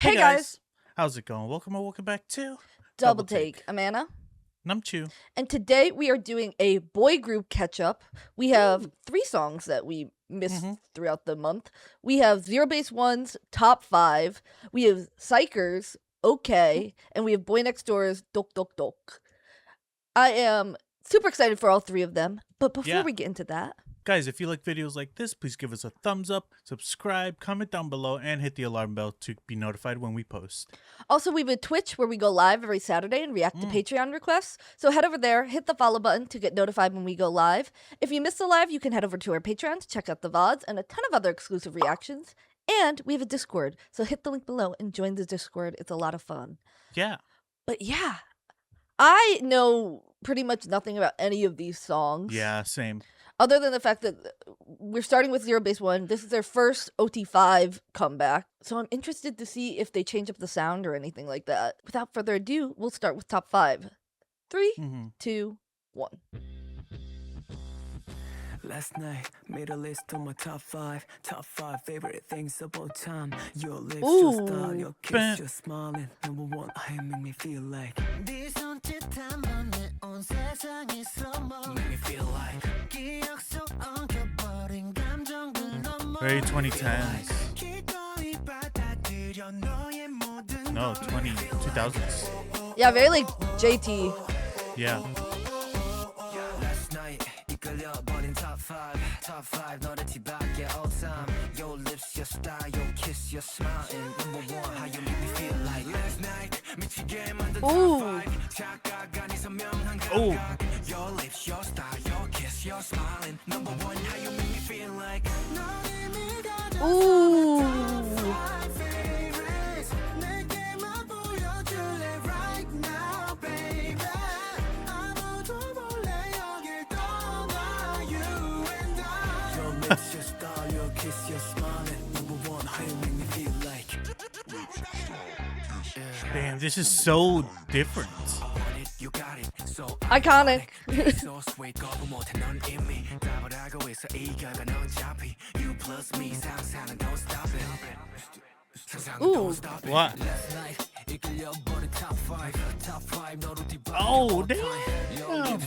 Hey Hey guys, guys, how's it going? Welcome or welcome back to Double Take. I'm Anna, Numchu. and today we are doing a boy group catch up. We have three songs that we missed throughout the month. We have Zero Base One's Top 5, we have Xikers, Okay, and we have Boy Next Door's Tok Tok Tok. I am super excited for all three of them, but before Yeah. we get into that, Guys, if you like videos like this, please give us a thumbs up, subscribe, comment down below, and hit the alarm bell to be notified when we post. also we have a Twitch where we go live every Saturday and react to Patreon requests. So head over there, hit the follow button to get notified when we go live. If you missed the live, you can head over to our Patreon to check out the VODs and a ton of other exclusive reactions. And we have a Discord, so hit the link below and join the Discord. It's a lot of fun. Yeah. But yeah, I know pretty much nothing about any of these songs. Yeah, same. Other than the fact that we're starting with Zero Base One. This is their first OT5 comeback. So I'm interested to see if they change up the sound or anything like that. Without further ado, we'll start with top 5. 3, 2, 1. Last night, made a list of my top five favorite things of all time. Your lips, your style, your kiss, your smiling. Number one, I make me feel like. Make me feel like. Very 2010s. No, 2000s. Yeah, very like JT. Yeah. Last night, 이끌려버린 top five 너를 뒤밖에 all time. Your lips, your style, your kiss, your smiling. Number one, how you make me feel like. Last night, 미치게 만든 top five. 착각한 이 선명한 감각. Your lips, your style, your kiss, your smiling. Number one, how you make me feel like. Ooh. Damn, this is so different. Iconic. Ooh. What? Oh, damn.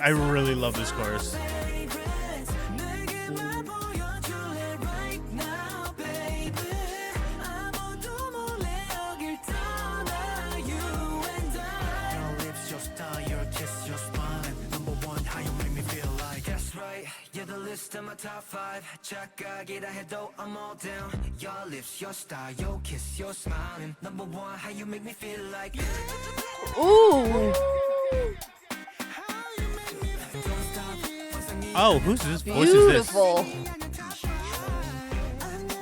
I really love this chorus. Yeah, the list of my top five. 착각이라 해도 I'm all down. Your lips, your style, your kiss, your smiling. Number one, how you make me feel like. Ooh. Oh, who's this? Voice is this? Beautiful.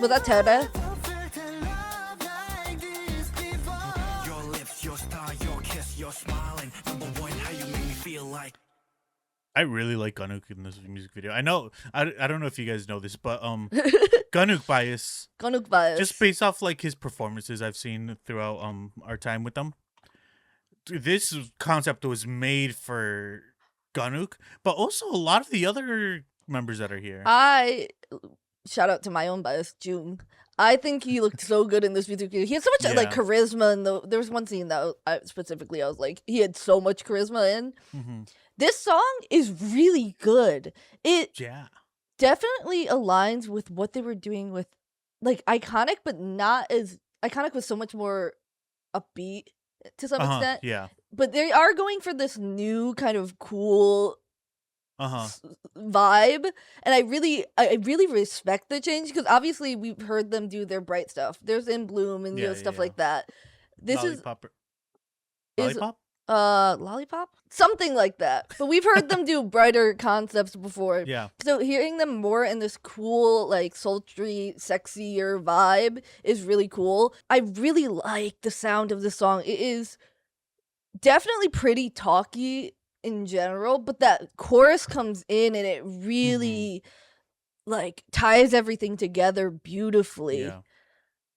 Was that Toda? Your lips, your style, your kiss, your smiling. Number one, how you make me feel like. I really like Ganuk in this music video. I know, I don't know if you guys know this, but Ganuk bias. Ganuk bias. Just based off like his performances I've seen throughout our time with them. This concept was made for Ganuk, but also a lot of the other members that are here. I shout out to my own bias, Jung. I think he looked so good in this music video. He had so much like charisma, and there was one scene that I was like, he had so much charisma in. This song is really good. It definitely aligns with what they were doing with like Iconic, but not as Iconic was so much more upbeat to some extent. Yeah. But they are going for this new kind of cool vibe, and I really respect the change because obviously we've heard them do their bright stuff. There's In Bloom and stuff like that. This Lollipop? Lollipop? Something like that. But we've heard them do brighter concepts before. Yeah. So hearing them more in this cool, like sultry, sexier vibe is really cool. I really like the sound of the song. It is definitely pretty talky in general, but that chorus comes in and it really like ties everything together beautifully.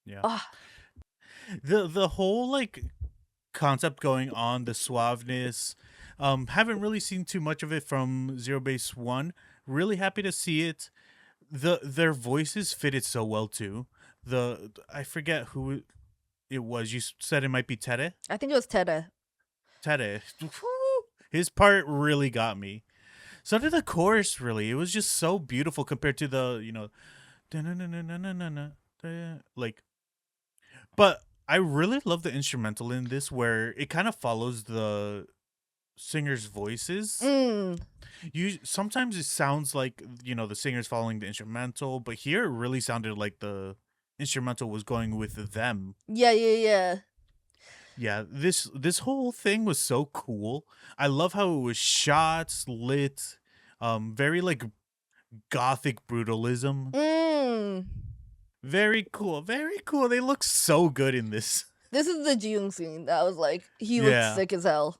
Yeah. The whole like concept going on, the suaveness, Haven't really seen too much of it from Zero Base One. Really happy to see it. Their voices fitted so well too. I forget who it was. You said it might be Tere. I think it was Tere. Tere. His part really got me. So did the chorus. Really, it was just so beautiful compared to the like. But I really love the instrumental in this, where it kind of follows the singers' voices. Sometimes it sounds like the singer's following the instrumental, but here it really sounded like the instrumental was going with them. Yeah. This whole thing was so cool. I love how it was shot, lit, very like gothic brutalism. Very cool. They look so good in this. This is the Jung scene that was like, he looked sick as hell.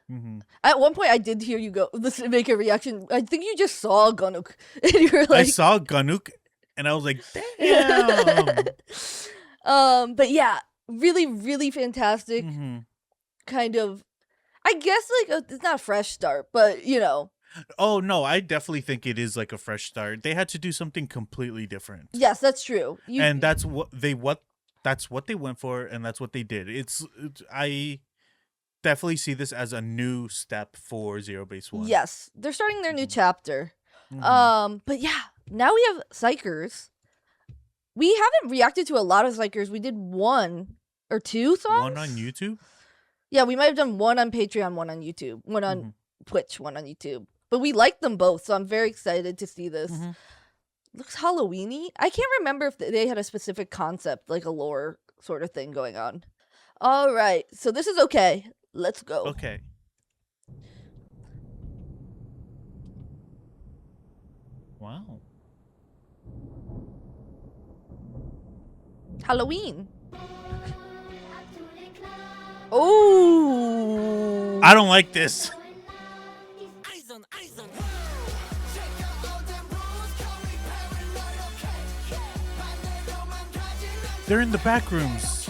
Mm-hmm. At one point, I did hear you go, listen, make a reaction. I think you just saw Ganuk, and you were like, I saw Ganuk, and I was like, damn. But yeah, really, really fantastic. Kind of, I guess like it's not a fresh start, but Oh no, I definitely think it is like a fresh start. They had to do something completely different. Yes, that's true. And that's what they went for, and that's what they did. I definitely see this as a new step for Zero Base One. Yes, they're starting their new chapter. But yeah, now we have Xikers. We haven't reacted to a lot of Xikers. We did 1 or 2 songs. One on YouTube? Yeah, we might have done 1 on Patreon, 1 on YouTube, 1 on Twitch, 1 on YouTube. But we like them both, so I'm very excited to see this. Looks Halloween-y. I can't remember if they had a specific concept, like a lore sort of thing going on. All right, so this is okay. Let's go. Okay. Wow. Halloween. Oh. I don't like this. They're in the back rooms.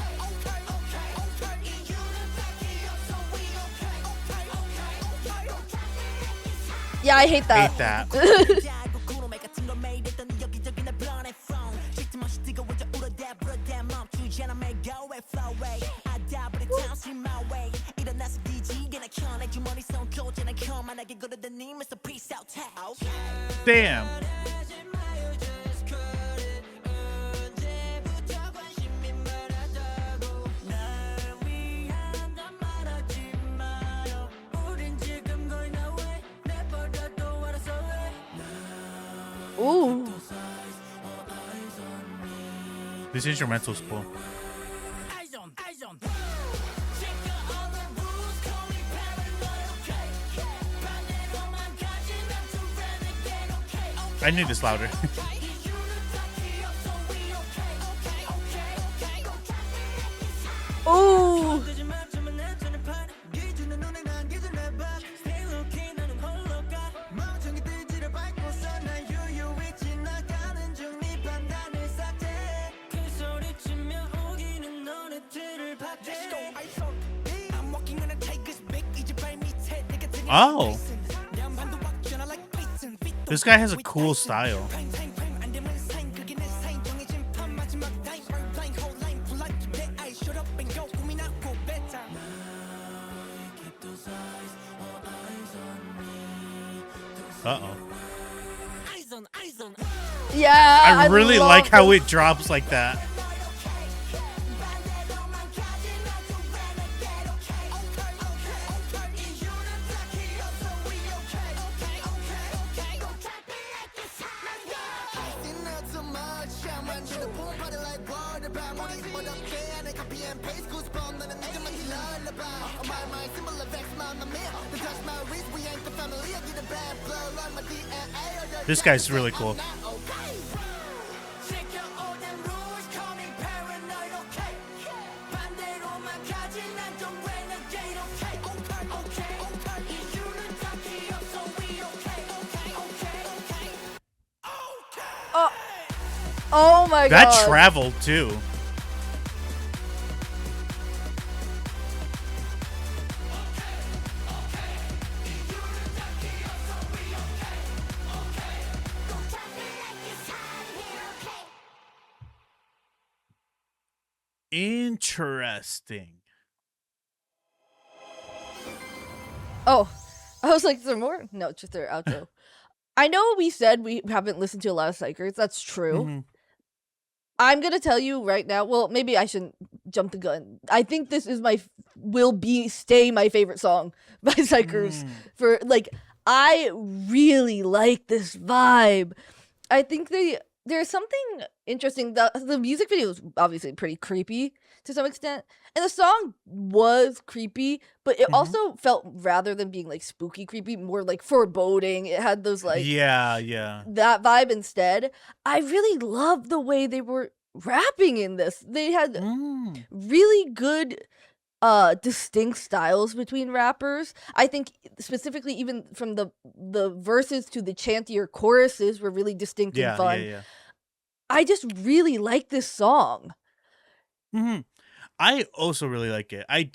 Yeah, I hate that. Damn. Ooh. This instrumental's cool. I need this louder. Ooh. Oh. This guy has a cool style. Uh-oh. Yeah. I really like how this. it drops like that. This guy's really cool. Oh my god. That traveled too. Interesting. Oh, I was like, is there more? No, it's just their outro. I know we said we haven't listened to a lot of xikers. That's true. Mm-hmm. I'm gonna tell you right now. Well, maybe I shouldn't jump the gun. I think this is stay my favorite song by xikers. For like, I really like this vibe. I think there's something interesting. The music video is obviously pretty creepy to some extent, and the song was creepy, but it also felt, rather than being like spooky creepy, more like foreboding. It had those like that vibe instead. I really loved the way they were rapping in this. They had really good distinct styles between rappers. I think specifically even from the verses to the chantier choruses were really distinct and fun. I just really like this song. I also really like it. I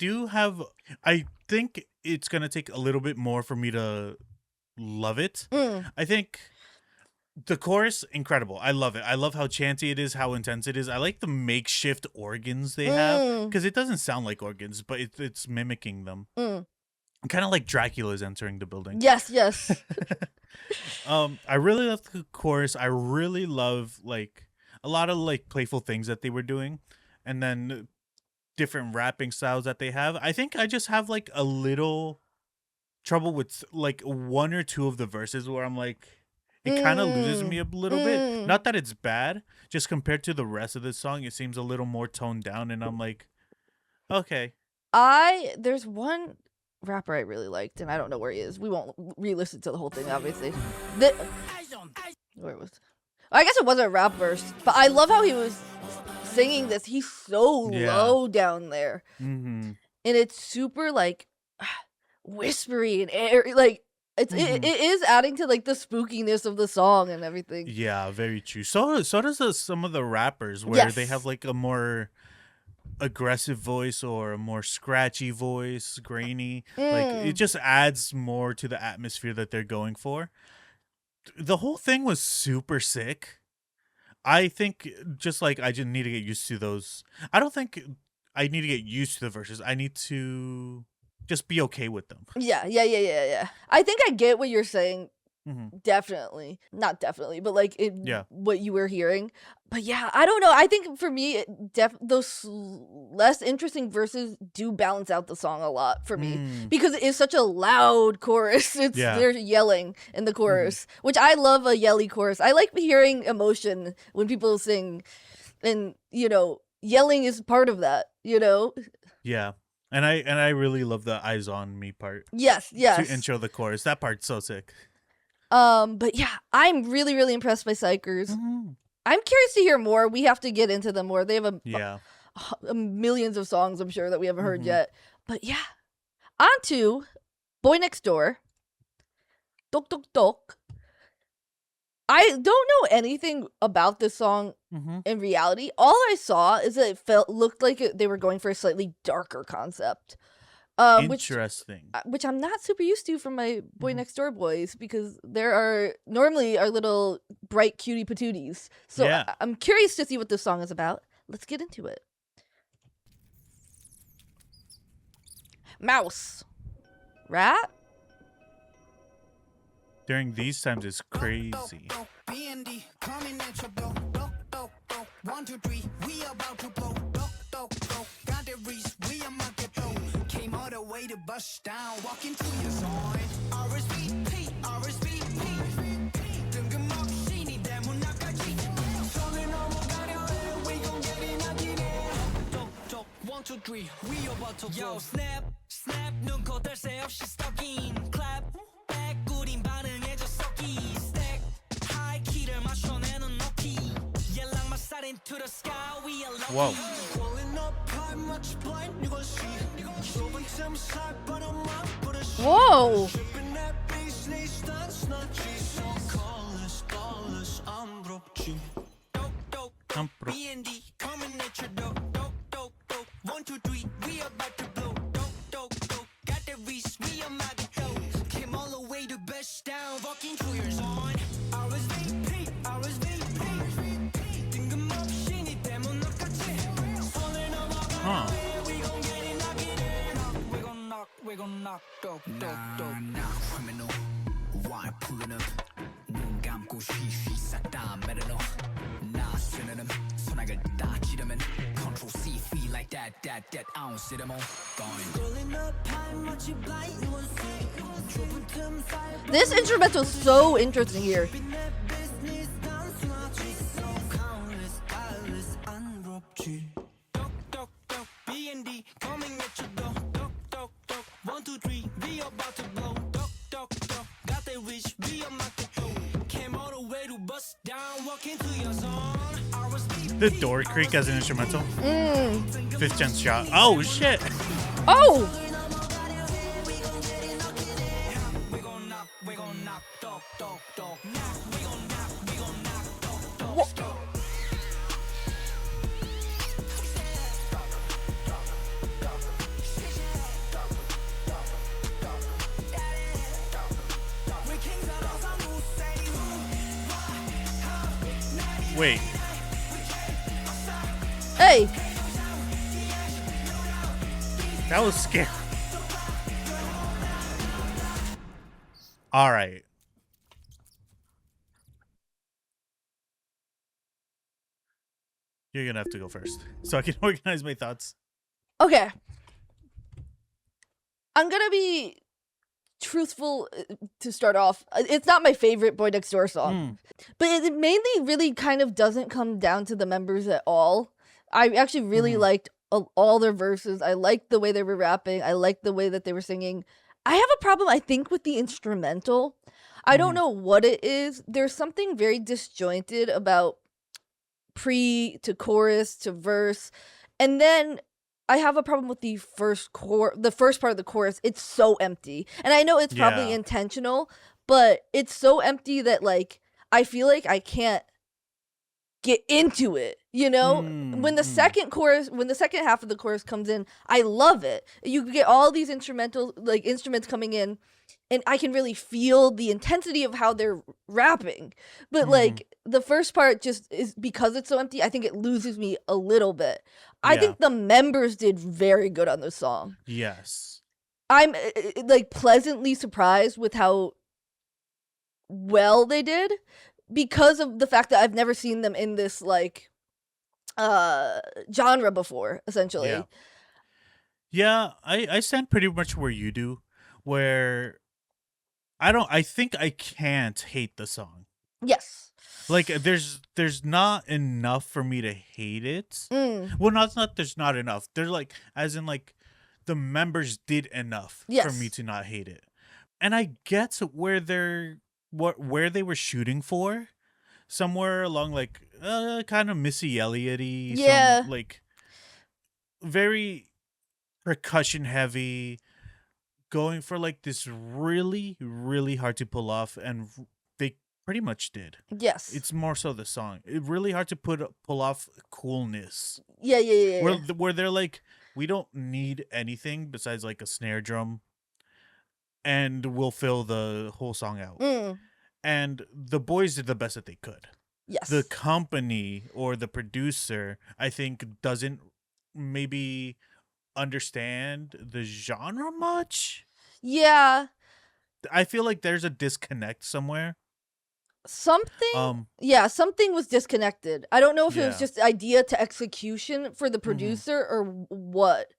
think it's gonna take a little bit more for me to love it. I think the chorus, incredible. I love it. I love how chanty it is, how intense it is. I like the makeshift organs they have, because it doesn't sound like organs, but it's mimicking them. Kind of like Dracula's entering the building. Yes. I really love the chorus. I really love like a lot of like playful things that they were doing, and then different rapping styles that they have. I think I just have like a little trouble with like one or two of the verses where I'm like, it kind of loses me a little bit. Not that it's bad, just compared to the rest of the song, it seems a little more toned down, and I'm like, okay. There's one rapper I really liked, and I don't know where he is. We won't re-listen to the whole thing, obviously. Where was? I guess it wasn't a rap verse, but I love how he was singing this. He's so low down there, and it's super like whispery and airy. Like it is adding to like the spookiness of the song and everything. Yeah, very true. So does some of the rappers where they have like a more aggressive voice or a more scratchy voice, grainy. Like it just adds more to the atmosphere that they're going for. The whole thing was super sick. I think just like I just need to get used to those. I don't think I need to get used to the verses. I need to just be okay with them. Yeah. I think I get what you're saying. Definitely. Not definitely, but like what you were hearing. But yeah, I don't know. I think for me, those less interesting verses do balance out the song a lot for me, because it is such a loud chorus. They're yelling in the chorus, which I love a yelly chorus. I like hearing emotion when people sing, and yelling is part of that. Yeah. And I really love the eyes on me part. Yes. To intro the chorus. That part's so sick. But yeah, I'm really, really impressed by xikers. I'm curious to hear more. We have to get into them more. They have millions of songs, I'm sure, that we haven't heard yet. But yeah, on to BOYNEXTDOOR 똑똑똑. I don't know anything about this song in reality. All I saw is that it looked like they were going for a slightly darker concept. Interesting. Which I'm not super used to from my BOYNEXTDOOR boys, because there are normally our little bright cutie patooties. So I'm curious to see what this song is about. Let's get into it. Mouse. Rat? During these times, it's crazy. One, two, three, we about to blow. Got the reach, we are market blow. Came all the way to bust down, walking to your zone. RSVP, RSVP. 뜬금없이 대문 나까지. 손을 넘어가려 해, we gon' get in again. 똑똑, one, two, three, we about to blow. Yo, snap, snap, 눈 코들 새 없이 stalking. Clap, back, 우린 반응해줘 썩기. Stack, high key를 맞춰내는 높이. Into the sky, we are lucky. Whoa. Whoa. One, two, three, we about to blow. Got the reach, we are magic. Came all the way to best down, walking through your zone. RSVP, RSVP. Nah, criminal. Why pulling up? 눈 감고 쉬쉬 싹다 매려놓. 나 쓰는 손악을 다 찌르면 Control C feel like that I don't see them all going. This instrumental is so interesting here. The door creak as an instrumental. 5th gen shot. Oh shit. Oh! Wait. Hey! That was scary. All right. You're gonna have to go first so I can organize my thoughts. Okay. I'm gonna be truthful to start off. It's not my favorite Boy Next Door song. But it mainly really kind of doesn't come down to the members at all. I actually really liked all their verses. I liked the way they were rapping. I liked the way that they were singing. I have a problem, I think, with the instrumental. I don't know what it is. There's something very disjointed about pre to chorus to verse. And then I have a problem with the first part of the chorus. It's so empty. And I know it's probably Yeah. intentional, but it's so empty that like I feel like I can't get into it, you know? When the second half of the chorus comes in, I love it. You get all these instruments coming in, and I can really feel the intensity of how they're rapping. But like the first part just is because it's so empty, I think it loses me a little bit. I think the members did very good on this song. Yes. I'm like pleasantly surprised with how well they did, because of the fact that I've never seen them in this like genre before, essentially. Yeah, I stand pretty much where you do, where I think I can't hate the song. Yes. Like there's not enough for me to hate it. Well, not there's not enough. They're like, as in like the members did enough for me to not hate it. And I get where they were shooting for, somewhere along like kind of Missy Elliott-y, some, like very percussion heavy, going for like this really, really hard to pull off, and they pretty much did. Yes. It's more so the song. It's really hard to pull off coolness. Yeah. Where they're like, we don't need anything besides like a snare drum, and we'll fill the whole song out. And the boys did the best that they could. Yes. The company or the producer, I think, doesn't maybe understand the genre much. Yeah. I feel like there's a disconnect somewhere. Something was disconnected. I don't know if it was just idea to execution for the producer or what.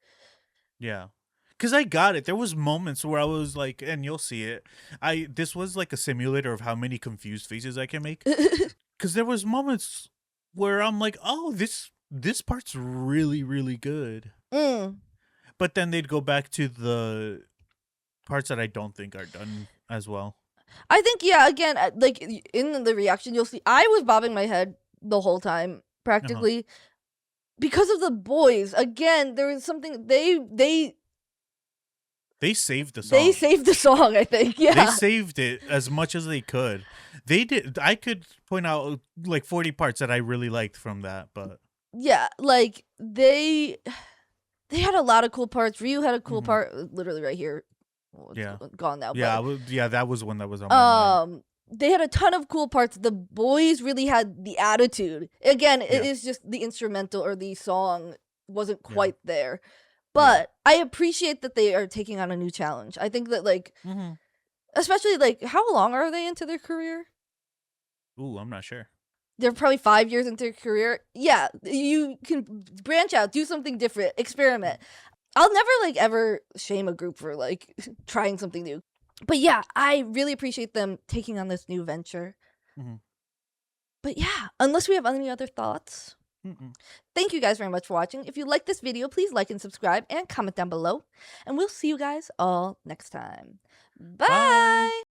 Yeah. Because I got it. There was moments where I was like, and you'll see it. This was like a simulator of how many confused faces I can make. Because there was moments where I'm like, oh, this part's really, really good. But then they'd go back to the parts that I don't think are done as well. I think, again, like in the reaction, you'll see I was bobbing my head the whole time, practically, because of the boys. Again, there was something they saved the song. They saved the song, I think. Yeah. They saved it as much as they could. They did. I could point out like 40 parts that I really liked from that, but yeah, like they had a lot of cool parts. Ryu had a cool part, literally right here. Well, it's gone now. Yeah, but, that was one that was on my mind. They had a ton of cool parts. The boys really had the attitude. Again, it is just the instrumental or the song wasn't quite there. But I appreciate that they are taking on a new challenge. I think that, like, especially, like, how long are they into their career? Ooh, I'm not sure. They're probably 5 years into their career. Yeah, you can branch out, do something different, experiment. I'll never, like, ever shame a group for, like, trying something new. But yeah, I really appreciate them taking on this new venture. But yeah, unless we have any other thoughts. Thank you guys very much for watching. If you like this video, please like and subscribe and comment down below. And we'll see you guys all next time. Bye!